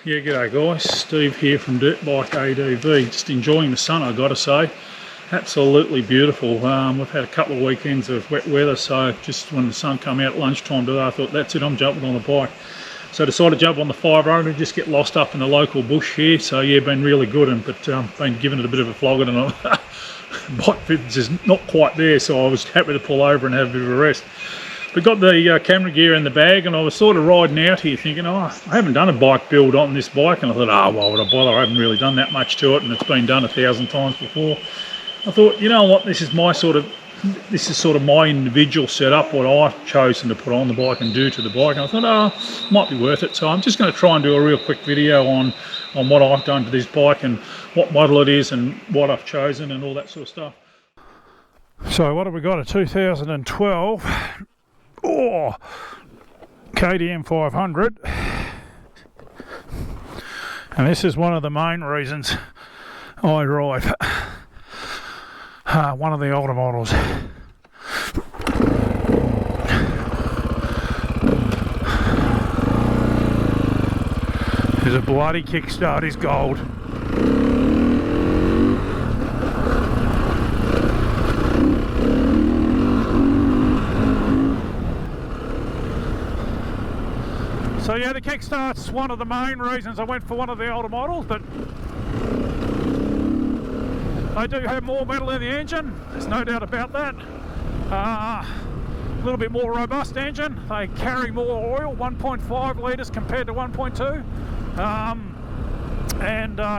Yeah, g'day guys, Steve here from Dirt Bike ADV. Just enjoying the sun, I've got to say. Absolutely beautiful. We've had a couple of weekends of wet weather, so just when the sun came out at lunchtime today, I thought that's it, I'm jumping on the bike. So I decided to jump on the 500 and just get lost up in the local bush here. So yeah, been really good, but been giving it a bit of a flogging, and bike fitness is not quite there, so I was happy to pull over and have a bit of a rest. We got the camera gear in the bag, and I was sort of riding out here thinking, oh, I haven't done a bike build on this bike, and I thought, oh, why would I bother? I haven't really done that much to it, and it's been done 1,000 times before. I thought, you know what, this is sort of my individual setup, what I've chosen to put on the bike and do to the bike, and I thought, oh, might be worth it. So I'm just going to try and do a real quick video on what I've done to this bike and what model it is and what I've chosen and all that sort of stuff. So what have we got? A 2012 KTM 500, and this is one of the main reasons I drive one of the older models. There's a bloody kickstart, is gold. So yeah, the kickstart's one of the main reasons I went for one of the older models, but they do have more metal in the engine, there's no doubt about that. A little bit more robust engine, they carry more oil, 1.5 litres compared to 1.2.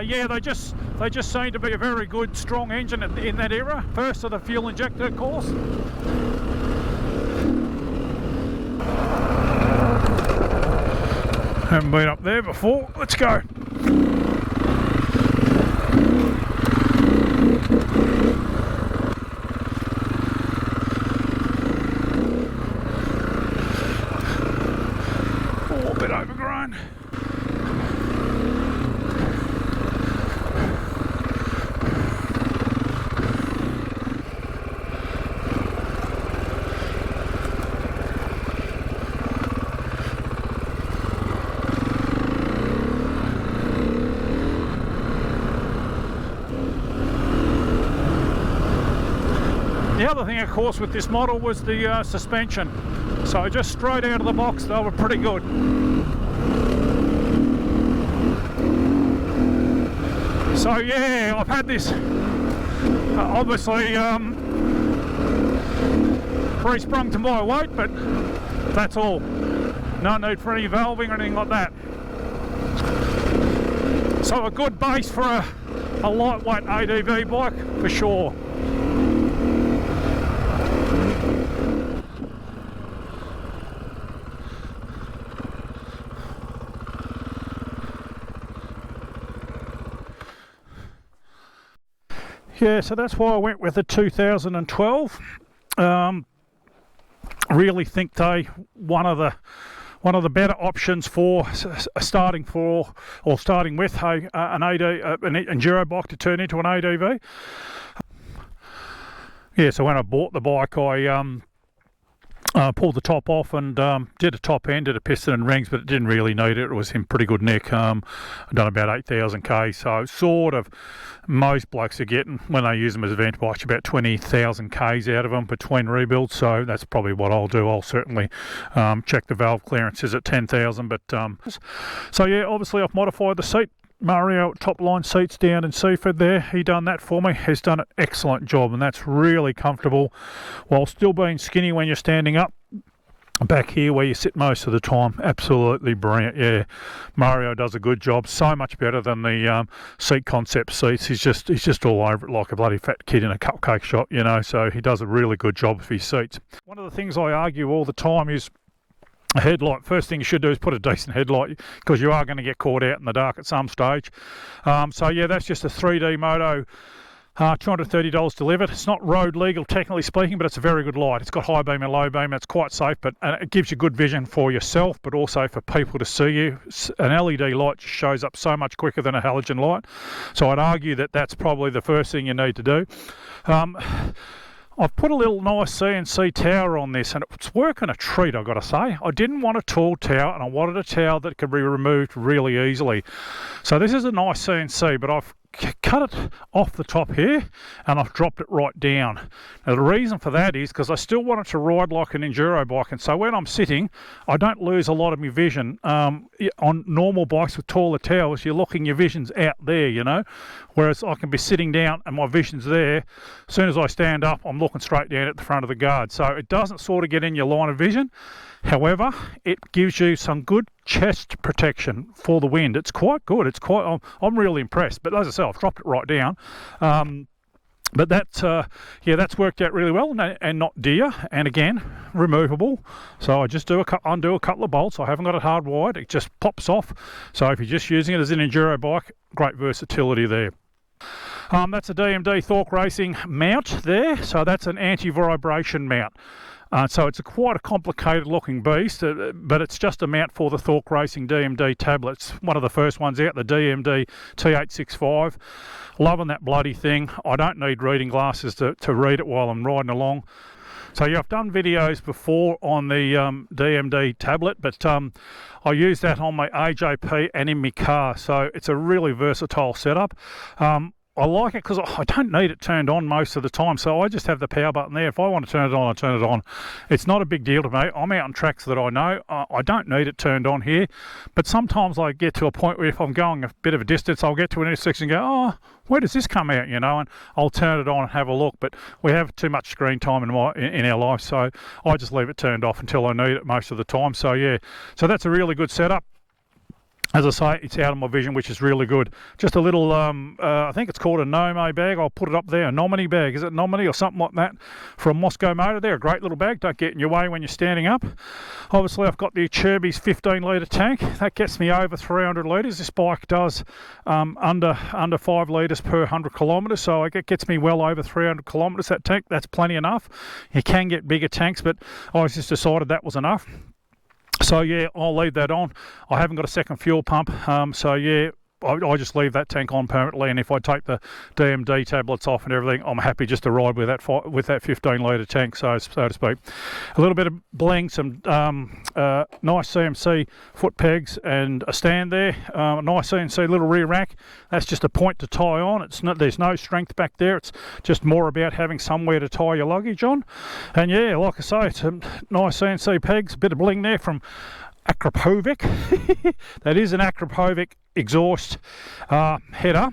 Yeah, they just seem to be a very good, strong engine in that era. First of the fuel injector, of course. Haven't been up there before. Let's go. Oh, a bit overgrown. The other thing, of course, with this model was the suspension. So just straight out of the box, they were pretty good. So yeah, I've had this obviously pre-sprung to my weight, but that's all. No need for any valving or anything like that. So a good base for a lightweight ADV bike for sure. Yeah, so that's why I went with the 2012. Really think they one of the better options for starting with an enduro bike to turn into an ADV. Yeah, so when I bought the bike, I pulled the top off and did a top end, did a piston and rings, but it didn't really need it. It was in pretty good nick. I've done about 8,000 k, so sort of most blokes are getting, when they use them as event bikes, about 20,000 k's out of them between rebuilds. So that's probably what I'll do. I'll certainly check the valve clearances at 10,000. But so yeah, obviously I've modified the seat. Mario top line seats down in Seaford there, he done that for me. He's done an excellent job, and that's really comfortable while still being skinny when you're standing up. Back here where you sit most of the time, absolutely brilliant. Yeah, Mario does a good job, so much better than the Seat Concept seats. He's just all over it like a bloody fat kid in a cupcake shop, you know, so he does a really good job of his seats. One of the things I argue all the time is a headlight. First thing you should do is put a decent headlight, because you are going to get caught out in the dark at some stage. So yeah, that's just a 3D Moto $230 delivered. It's not road legal technically speaking, but it's a very good light. It's got high beam and low beam. It's quite safe, but it gives you good vision for yourself, but also for people to see you. An LED light just shows up so much quicker than a halogen light. So I'd argue that that's probably the first thing you need to do. I've put a little nice CNC tower on this, and it's working a treat, I've got to say. I didn't want a tall tower, and I wanted a tower that could be removed really easily. So this is a nice CNC, but I've cut it off the top here, and I've dropped it right down. Now the reason for that is because I still want it to ride like an enduro bike, and so when I'm sitting, I don't lose a lot of my vision. On normal bikes with taller towers, you're looking your vision's out there, you know, whereas I can be sitting down and my vision's there. As soon as I stand up, I'm looking straight down at the front of the guard, so it doesn't sort of get in your line of vision. However, it gives you some good chest protection for the wind. It's quite good. It's quite. I'm really impressed. But as I say, I've dropped it right down. But that's that's worked out really well, and not dear, and again removable. So I just undo a couple of bolts. I haven't got it hardwired. It just pops off. So if you're just using it as an enduro bike, great versatility there. That's a DMD Thork Racing mount there. So that's an anti-vibration mount. So it's quite a complicated looking beast, but it's just a mount for the Thork Racing DMD tablets. One of the first ones out, the DMD T865. Loving that bloody thing. I don't need reading glasses to read it while I'm riding along. So yeah, I've done videos before on the DMD tablet, but I use that on my AJP and in my car. So it's a really versatile setup. I like it because I don't need it turned on most of the time, so I just have the power button there. If I want to turn it on, I turn it on. It's not a big deal to me. I'm out on tracks that I know. I don't need it turned on here, but sometimes I get to a point where if I'm going a bit of a distance, I'll get to an intersection and go, oh, where does this come out, you know, and I'll turn it on and have a look. But we have too much screen time in our life, so I just leave it turned off until I need it most of the time. So yeah, so that's a really good setup. As I say, it's out of my vision, which is really good. Just a little, I think it's called a Nome bag. I'll put it up there, a Nomini bag. Is it Nomini or something like that? From Moscow Motor. They're a great little bag. Don't get in your way when you're standing up. Obviously, I've got the Chirby's 15-litre tank. That gets me over 300 litres. This bike does under 5 litres per 100 kilometres, so it gets me well over 300 kilometres, that tank. That's plenty enough. You can get bigger tanks, but I just decided that was enough. So yeah, I'll leave that on. I haven't got a second fuel pump, so yeah, I just leave that tank on permanently, and if I take the DMD tablets off and everything, I'm happy just to ride with that 15-litre tank, so to speak. A little bit of bling, some nice CMC foot pegs and a stand there. A nice CNC little rear rack. That's just a point to tie on. There's no strength back there. It's just more about having somewhere to tie your luggage on. And yeah, like I say, it's a nice CNC pegs. A bit of bling there from Akrapovic. That is an Akrapovic exhaust header,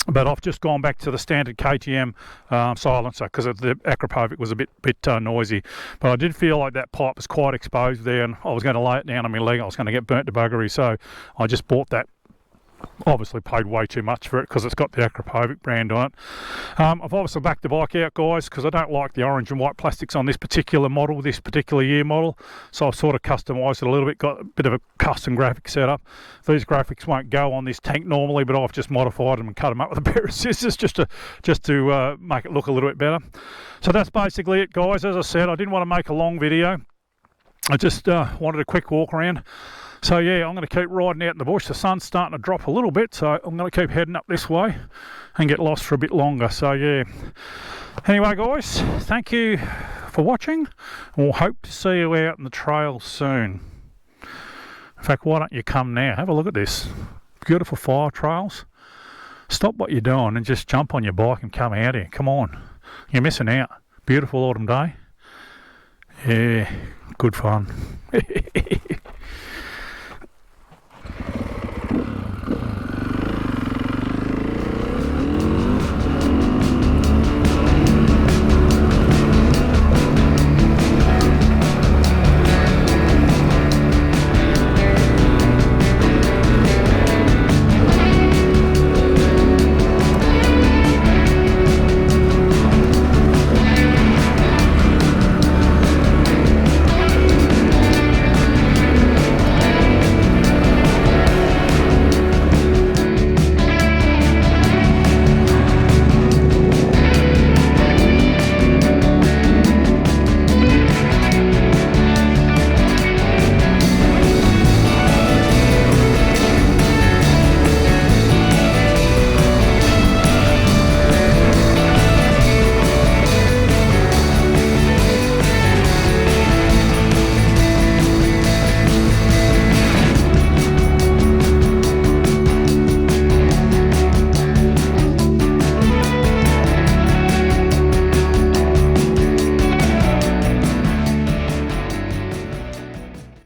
but I've just gone back to the standard KTM silencer because the Akrapovic was a bit noisy. But I did feel like that pipe was quite exposed there, and I was going to lay it down on my leg. I was going to get burnt to buggery, so I just bought that. Obviously paid way too much for it because it's got the Akrapovic brand on it. I've obviously backed the bike out, guys, because I don't like the orange and white plastics on this particular model, this particular year model. So I've sort of customised it a little bit, got a bit of a custom graphic setup. These graphics won't go on this tank normally, but I've just modified them and cut them up with a pair of scissors just to make it look a little bit better. So that's basically it, guys. As I said, I didn't want to make a long video. I just wanted a quick walk around. So yeah, I'm going to keep riding out in the bush. The sun's starting to drop a little bit, so I'm going to keep heading up this way and get lost for a bit longer. So yeah. Anyway, guys, thank you for watching. We'll hope to see you out in the trail soon. In fact, why don't you come now? Have a look at this. Beautiful fire trails. Stop what you're doing and just jump on your bike and come out here. Come on. You're missing out. Beautiful autumn day. Yeah, good fun.